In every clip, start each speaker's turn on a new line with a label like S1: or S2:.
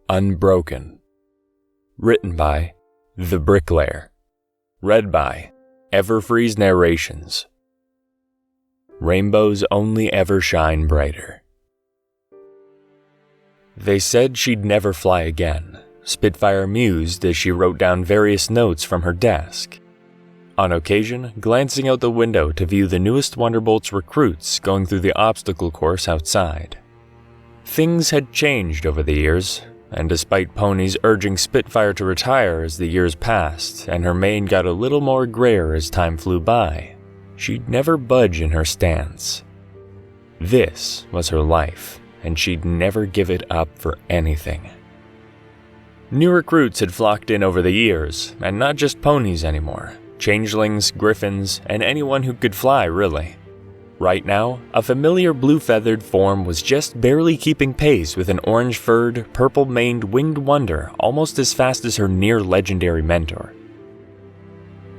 S1: Unbroken. Written by The Bricklayer. Read by Everfreeze Narrations. Rainbows only ever shine brighter. They said she'd never fly again, Spitfire mused as she wrote down various notes from her desk. On occasion, glancing out the window to view the newest Wonderbolt's recruits going through the obstacle course outside. Things had changed over the years, and despite Pony's urging Spitfire to retire as the years passed and her mane got a little more grayer as time flew by, she'd never budge in her stance. This was her life, and she'd never give it up for anything. New recruits had flocked in over the years, and not just ponies anymore. Changelings, griffins, and anyone who could fly, really. Right now, a familiar blue-feathered form was just barely keeping pace with an orange-furred, purple-maned winged wonder almost as fast as her near-legendary mentor.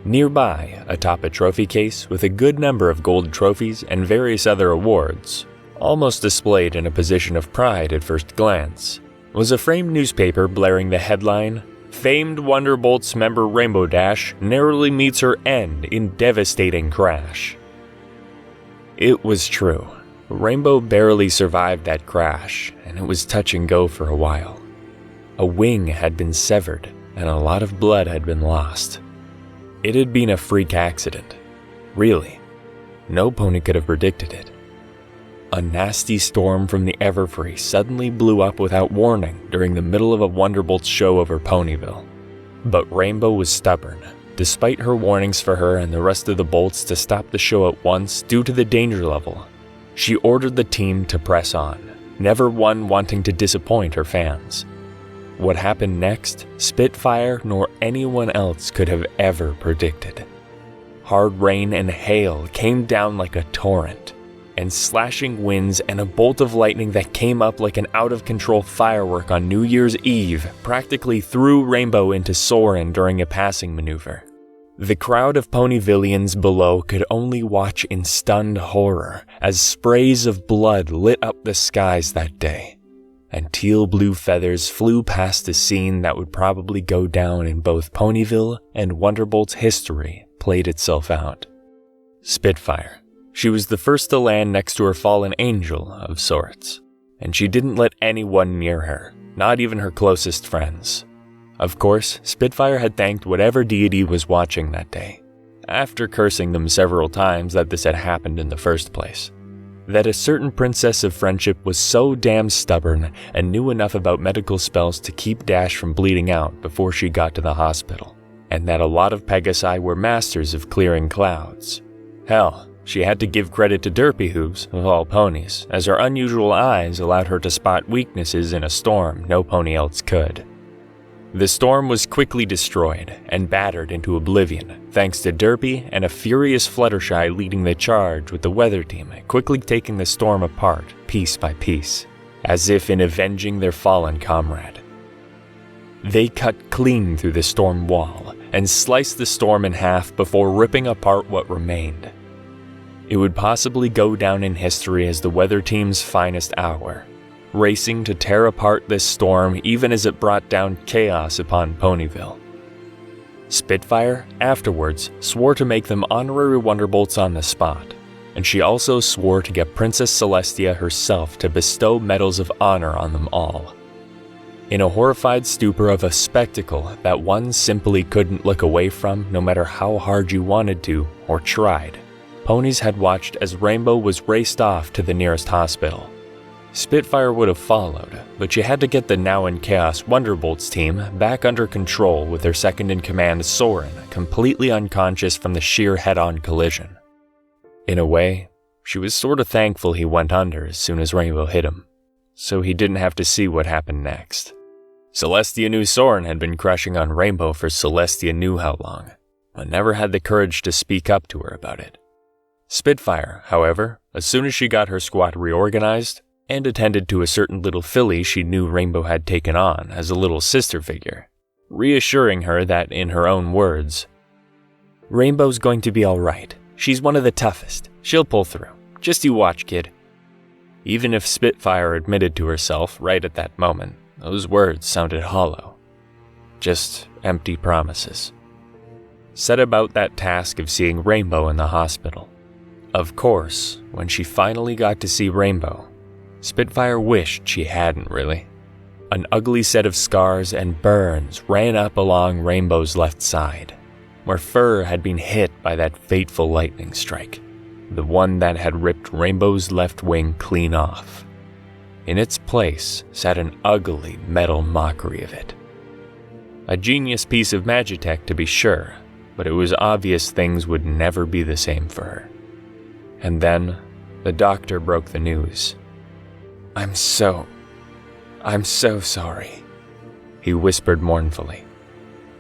S1: Nearby, atop a trophy case with a good number of gold trophies and various other awards, almost displayed in a position of pride at first glance, was a framed newspaper blaring the headline, "Famed Wonderbolts member Rainbow Dash narrowly meets her end in devastating crash." It was true. Rainbow barely survived that crash, and it was touch and go for a while. A wing had been severed, and a lot of blood had been lost. It had been a freak accident. Really. No pony could have predicted it. A nasty storm from the Everfree suddenly blew up without warning during the middle of a Wonderbolts show over Ponyville. But Rainbow was stubborn, despite her warnings for her and the rest of the Bolts to stop the show at once due to the danger level. She ordered the team to press on, never one wanting to disappoint her fans. What happened next, Spitfire nor anyone else could have ever predicted. Hard rain and hail came down like a torrent, and slashing winds and a bolt of lightning that came up like an out-of-control firework on New Year's Eve practically threw Rainbow into Soarin' during a passing maneuver. The crowd of Ponyvillians below could only watch in stunned horror as sprays of blood lit up the skies that day, and teal-blue feathers flew past a scene that would probably go down in both Ponyville and Wonderbolt's history played itself out. Spitfire. She was the first to land next to her fallen angel of sorts, and she didn't let anyone near her, not even her closest friends. Of course, Spitfire had thanked whatever deity was watching that day, after cursing them several times that this had happened in the first place. That a certain princess of friendship was so damn stubborn and knew enough about medical spells to keep Dash from bleeding out before she got to the hospital, and that a lot of Pegasi were masters of clearing clouds. Hell, she had to give credit to Derpy Hooves, of all ponies, as her unusual eyes allowed her to spot weaknesses in a storm no pony else could. The storm was quickly destroyed and battered into oblivion, thanks to Derpy and a furious Fluttershy leading the charge with the weather team quickly taking the storm apart piece by piece, as if in avenging their fallen comrade. They cut clean through the storm wall and sliced the storm in half before ripping apart what remained. It would possibly go down in history as the weather team's finest hour, racing to tear apart this storm even as it brought down chaos upon Ponyville. Spitfire, afterwards, swore to make them honorary Wonderbolts on the spot, and she also swore to get Princess Celestia herself to bestow medals of honor on them all. In a horrified stupor of a spectacle that one simply couldn't look away from no matter how hard you wanted to or tried, ponies had watched as Rainbow was raced off to the nearest hospital. Spitfire would have followed, but she had to get the now in chaos Wonderbolts team back under control with their second-in-command Soarin' completely unconscious from the sheer head-on collision. In a way, she was sort of thankful he went under as soon as Rainbow hit him, so he didn't have to see what happened next. Celestia knew Soarin' had been crushing on Rainbow for Celestia knew how long, but never had the courage to speak up to her about it. Spitfire, however, as soon as she got her squad reorganized, and attended to a certain little filly she knew Rainbow had taken on as a little sister figure, reassuring her that, in her own words, "Rainbow's going to be alright. She's one of the toughest. She'll pull through. Just you watch, kid." Even if Spitfire admitted to herself right at that moment those words sounded hollow. Just empty promises. Set about that task of seeing Rainbow in the hospital. Of course, when she finally got to see Rainbow, Spitfire wished she hadn't really. An ugly set of scars and burns ran up along Rainbow's left side, where fur had been hit by that fateful lightning strike, the one that had ripped Rainbow's left wing clean off. In its place sat an ugly metal mockery of it. A genius piece of magitech to be sure, but it was obvious things would never be the same for her. And then, the doctor broke the news. I'm so sorry," he whispered mournfully.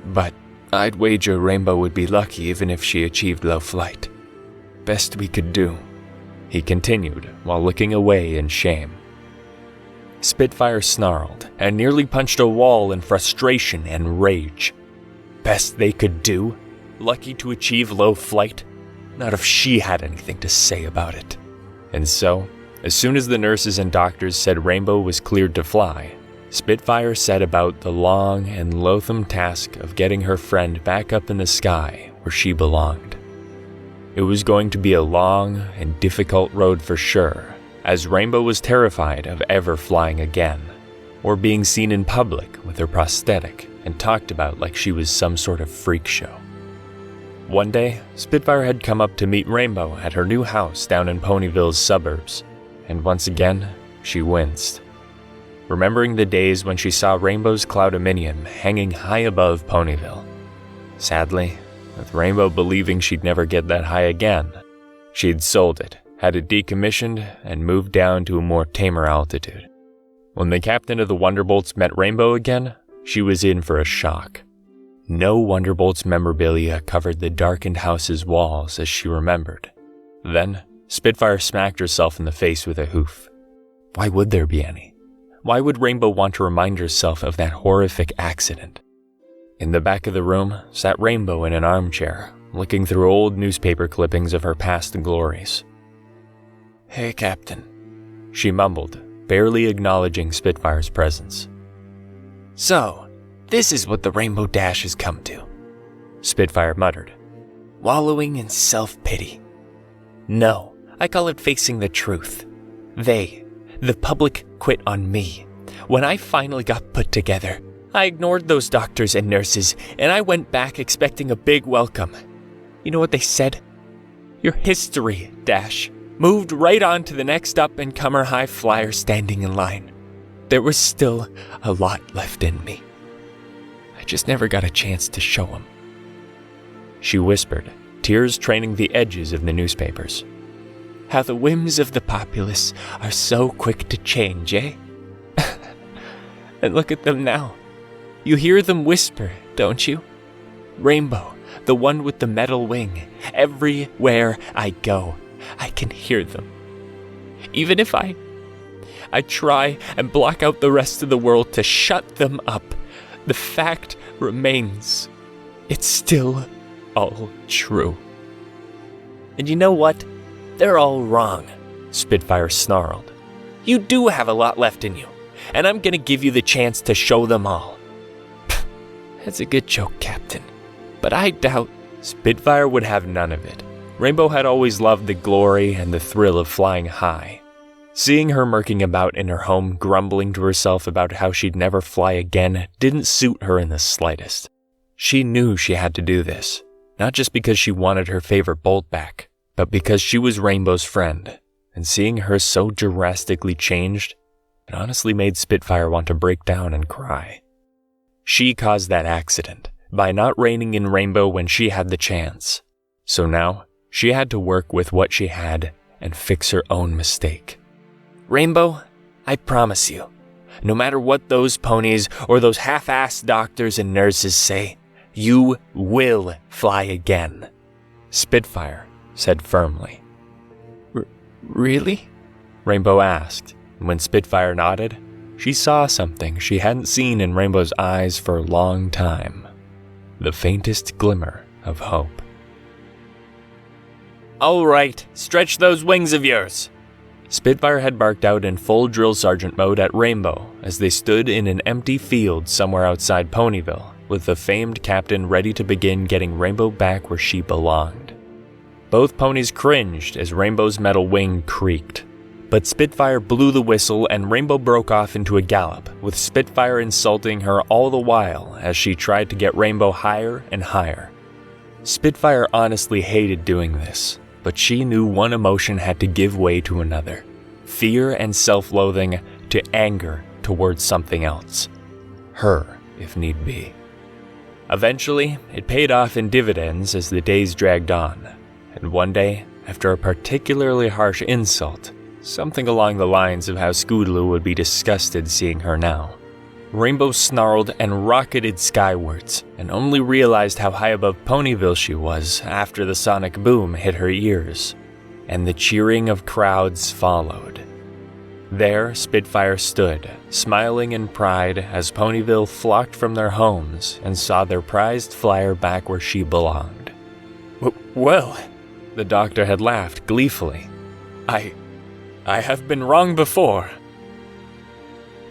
S1: "But I'd wager Rainbow would be lucky even if she achieved low flight. Best we could do," he continued while looking away in shame. Spitfire snarled and nearly punched a wall in frustration and rage. Best they could do? Lucky to achieve low flight? Not if she had anything to say about it. And so, as soon as the nurses and doctors said Rainbow was cleared to fly, Spitfire set about the long and loathsome task of getting her friend back up in the sky where she belonged. It was going to be a long and difficult road for sure, as Rainbow was terrified of ever flying again, or being seen in public with her prosthetic and talked about like she was some sort of freak show. One day, Spitfire had come up to meet Rainbow at her new house down in Ponyville's suburbs, and once again, she winced. Remembering the days when she saw Rainbow's Cloudominion hanging high above Ponyville. Sadly, with Rainbow believing she'd never get that high again, she'd sold it, had it decommissioned, and moved down to a more tamer altitude. When the captain of the Wonderbolts met Rainbow again, she was in for a shock. No Wonderbolts memorabilia covered the darkened house's walls as she remembered. Then, Spitfire smacked herself in the face with a hoof. Why would there be any? Why would Rainbow want to remind herself of that horrific accident? In the back of the room sat Rainbow in an armchair, looking through old newspaper clippings of her past glories. "Hey, Captain," she mumbled, barely acknowledging Spitfire's presence. "So, this is what the Rainbow Dash has come to," Spitfire muttered. "Wallowing in self-pity. No, I call it facing the truth. The public quit on me. When I finally got put together, I ignored those doctors and nurses, and I went back expecting a big welcome. You know what they said? Your history, Dash. Moved right on to the next up-and-comer high flyer standing in line. There was still a lot left in me. I just never got a chance to show them." She whispered, tears training the edges of the newspapers. "How the whims of the populace are so quick to change, eh? And look at them now. You hear them whisper, don't you? Rainbow, the one with the metal wing. Everywhere I go, I can hear them. Even if I try and block out the rest of the world to shut them up, the fact remains. It's still all true." "And you know what? They're all wrong," Spitfire snarled. "You do have a lot left in you, and I'm gonna give you the chance to show them all." "That's a good joke, Captain, but I doubt..." Spitfire would have none of it. Rainbow had always loved the glory and the thrill of flying high. Seeing her murking about in her home, grumbling to herself about how she'd never fly again, didn't suit her in the slightest. She knew she had to do this, not just because she wanted her favorite bolt back, but because she was Rainbow's friend, and seeing her so drastically changed, it honestly made Spitfire want to break down and cry. She caused that accident by not reining in Rainbow when she had the chance. So now, she had to work with what she had and fix her own mistake. "Rainbow, I promise you, no matter what those ponies or those half-assed doctors and nurses say, you will fly again," Spitfire said firmly. Really? Rainbow asked, and when Spitfire nodded, she saw something she hadn't seen in Rainbow's eyes for a long time. The faintest glimmer of hope. "All right, stretch those wings of yours," Spitfire had barked out in full drill sergeant mode at Rainbow as they stood in an empty field somewhere outside Ponyville, with the famed captain ready to begin getting Rainbow back where she belonged. Both ponies cringed as Rainbow's metal wing creaked, but Spitfire blew the whistle and Rainbow broke off into a gallop, with Spitfire insulting her all the while as she tried to get Rainbow higher and higher. Spitfire honestly hated doing this, but she knew one emotion had to give way to another. Fear and self-loathing to anger towards something else. Her, if need be. Eventually, it paid off in dividends as the days dragged on, and one day, after a particularly harsh insult, something along the lines of how Scootaloo would be disgusted seeing her now, Rainbow snarled and rocketed skywards, and only realized how high above Ponyville she was after the sonic boom hit her ears, and the cheering of crowds followed. There, Spitfire stood, smiling in pride as Ponyville flocked from their homes and saw their prized flyer back where she belonged. Well, the doctor had laughed gleefully. I have been wrong before.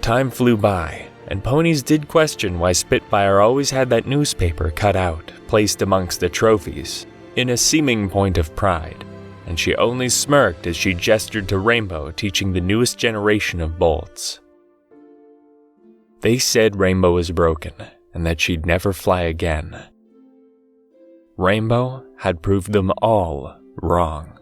S1: Time flew by, and ponies did question why Spitfire always had that newspaper cut out, placed amongst the trophies, in a seeming point of pride, and she only smirked as she gestured to Rainbow teaching the newest generation of bolts. They said Rainbow was broken, and that she'd never fly again. Rainbow had proved them all wrong.